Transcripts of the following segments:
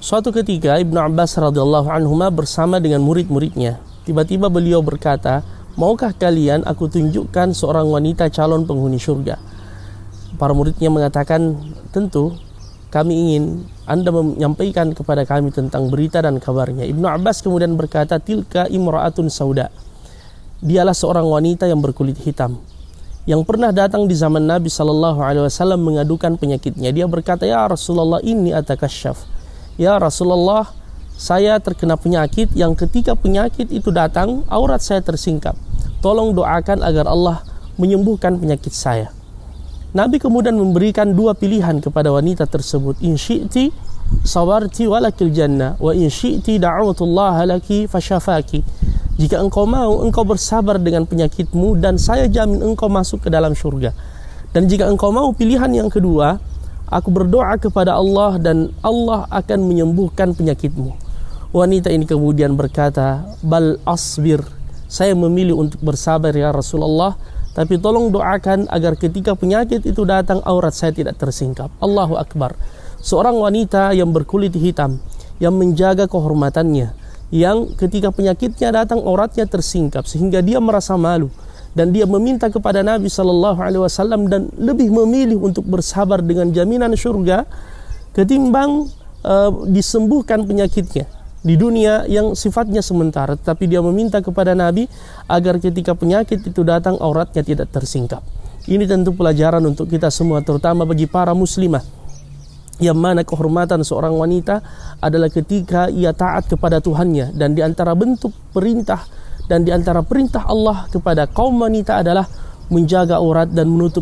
Suatu ketika Ibnu Abbas radhiyallahu anhuma bersama dengan murid-muridnya. Tiba-tiba beliau berkata, "Maukah kalian aku tunjukkan seorang wanita calon penghuni surga?" Para muridnya mengatakan, "Tentu, kami ingin Anda menyampaikan kepada kami tentang berita dan kabarnya." Ibnu Abbas kemudian berkata, "Tilka imra'atun sauda." Dialah seorang wanita yang berkulit hitam yang pernah datang di zaman Nabi SAW mengadukan penyakitnya. Dia berkata, "Ya Rasulullah, inni atakasyaf." Ya Rasulullah, saya terkena penyakit yang ketika penyakit itu datang, aurat saya tersingkap. Tolong doakan agar Allah menyembuhkan penyakit saya. Nabi kemudian memberikan dua pilihan kepada wanita tersebut. In syi'ti sabarti walakil jannah, wa in syi'ti da'awatullaha laki fasyafaki. Jika engkau mau, engkau bersabar dengan penyakitmu dan saya jamin engkau masuk ke dalam surga. Dan jika engkau mau pilihan yang kedua, aku berdoa kepada Allah dan Allah akan menyembuhkan penyakitmu. Wanita ini kemudian berkata, "Bal asbir." Saya memilih untuk bersabar ya Rasulullah, tapi tolong doakan agar ketika penyakit itu datang aurat saya tidak tersingkap. Allahu Akbar. Seorang wanita yang berkulit hitam, yang menjaga kehormatannya, yang ketika penyakitnya datang auratnya tersingkap sehingga dia merasa malu. Dan dia meminta kepada Nabi SAW dan lebih memilih untuk bersabar dengan jaminan surga ketimbang disembuhkan penyakitnya di dunia yang sifatnya sementara. Tetapi dia meminta kepada Nabi agar ketika penyakit itu datang auratnya tidak tersingkap. Ini tentu pelajaran untuk kita semua, terutama bagi para muslimah, yang mana kehormatan seorang wanita adalah ketika ia taat kepada Tuhannya. Dan di antara bentuk perintah dan di antara perintah Allah kepada kaum wanita adalah menjaga aurat dan menutup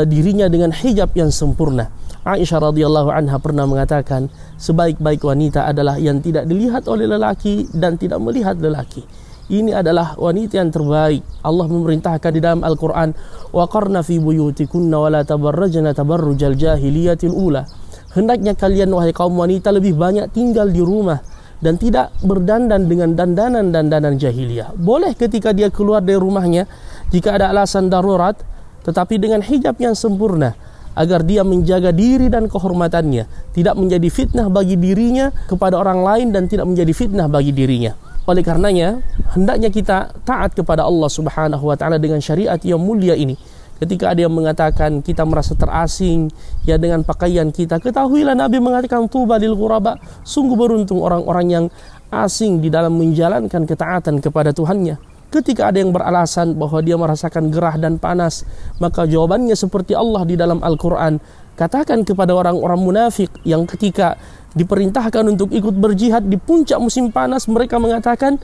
dirinya dengan hijab yang sempurna. Aisyah radhiyallahu anha pernah mengatakan, sebaik-baik wanita adalah yang tidak dilihat oleh lelaki dan tidak melihat lelaki. Ini adalah wanita yang terbaik. Allah memerintahkan di dalam Al-Quran, "Waqarna fi buyutikunna wa la tabarrajna tabarrujal jahiliyatil ula." Hendaknya kalian wahai kaum wanita lebih banyak tinggal di rumah dan tidak berdandan dengan dandanan jahiliyah. Boleh ketika dia keluar dari rumahnya jika ada alasan darurat, tetapi dengan hijab yang sempurna agar dia menjaga diri dan kehormatannya, tidak menjadi fitnah bagi dirinya kepada orang lain dan tidak menjadi fitnah bagi dirinya. Oleh karenanya, hendaknya kita taat kepada Allah Subhanahu wa taala dengan syariat yang mulia ini. Ketika ada yang mengatakan kita merasa terasing ya dengan pakaian kita, ketahuilah Nabi mengatakan tuba lil ghuraba, sungguh beruntung orang-orang yang asing di dalam menjalankan ketaatan kepada Tuhannya. Ketika ada yang beralasan bahwa dia merasakan gerah dan panas, maka jawabannya seperti Allah di dalam Al-Quran. Katakan kepada orang-orang munafik yang ketika diperintahkan untuk ikut berjihad di puncak musim panas, mereka mengatakan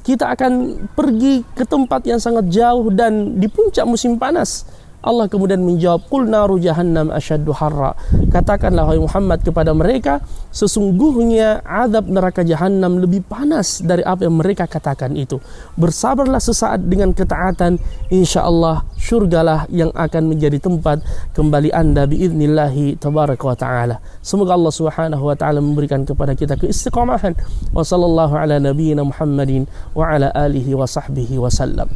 kita akan pergi ke tempat yang sangat jauh dan di puncak musim panas. Allah kemudian menjawab, "Qul naru jahannam asyaddu harra." Katakanlah wahai Muhammad kepada mereka, sesungguhnya azab neraka jahannam lebih panas dari apa yang mereka katakan itu. Bersabarlah sesaat dengan ketaatan, insyaallah surgalah yang akan menjadi tempat kembali Anda biidnillahi tabaraka wa taala. Semoga Allah Subhanahu wa taala memberikan kepada kita keistiqamahan. Wa sallallahu ala nabiyyina Muhammadin wa ala alihi wa sahbihi wasallam.